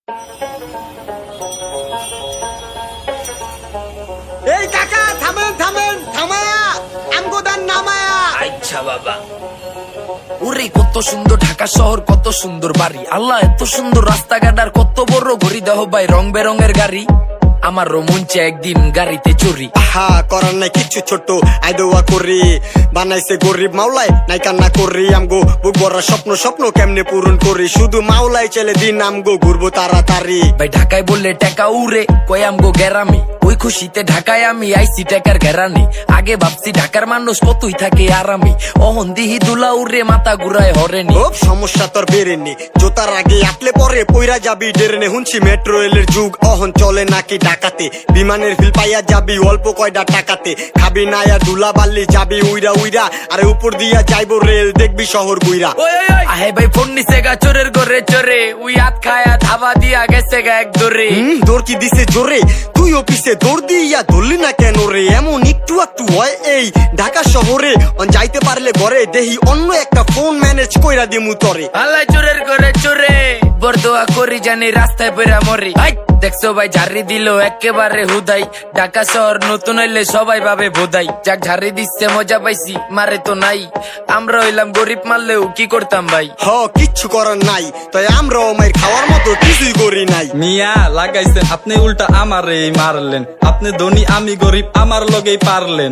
এই কাকা থামেন থামেন, থামায়া আমগো দান নামায়া। আচ্ছা বাবা। ওরে কত সুন্দর ঢাকা শহর, কত সুন্দর বাড়ি, আল্লাহ এত সুন্দর রাস্তাঘাট আর কত বড় ঘড়ি, দেহ ভাই রং বেরঙের গাড়ি। আমার রোমঞ্চে একদিন গাড়িতে চুরি। আহা করার নাই কিছু ছোট আইদোয়া করি, বানাইছে গরিব মাওলাই নাই কান্না করি। আমগো বুক ভরা স্বপ্ন স্বপ্ন কেমনে পূরণ করি, শুধু মাওলাই চলে দিন আমগো ঘুরবো তাড়াতাড়ি। ভাই ঢাকায় বললে টাকা উড়ে, কই আমগো গেরামি, ওই খুশিতে ঢাকায় আমি আইসি টাকার ঘেরানি। আগে ভাবছি ঢাকার মানুষ কতই থাকে আরামি, অহন দিহি দুলা উড়ে মাথা ঘুরায় হরেনি। ও সমস্যা তোর বেরেনি, জোতার আগে আটলে পরে পইরা যাবি ডেরেনে। হুনছি মেট্রো রেলের যুগ অহন চলে নাকি ঢাকাতে, বিমানের ফিল পাইয়া যাবি অল্প কয়টা টাকাতে। খাবি না আর দুলা বাল্লি যাবি উইরা উইরা, আরে উপর দিয়া যাইবো রেল দেখবি শহর গুইরা। আহে ভাই ফোন নিছে গা চোরের ঘরে চোরে, উই হাত খায়া ধাবা দিয়া গেছে গা এক দরে। দৌড় কি দিছে জোরে, তুই অফিসে দৌড় দিয়া ধরলি না কেন রে? এমন একটু একটু হয় এই ঢাকা শহরে, যাইতে পারলে ঘরে দেহি অন্য একটা ফোন ম্যানেজ কইরা দিমু তরে। আল্লাহ চোরের ঘরে চোরে, বরদোয়া করি জানি রাস্তায় পেরা মরি। দেখছো ভাই ঝাড়ি দিল একেবারে হুদাই, ঢাকা শহর নতুন হইলে সবাই ভাবে বোধাই। যাক ঝাড়ি দিচ্ছে মজা পাইছি, মারে তো নাই। আমরা হইলাম গরিব, মারলেও কি করতাম ভাই। কিচ্ছু করার নাই, তাই আমরাও মাইর খাওয়ার মতো কিছুই করি নাই। মিয়া লাগাইছেন আপনি উল্টা আমারে মারলেন, আপনি ধনী আমি গরিব আমার লগেই পারলেন।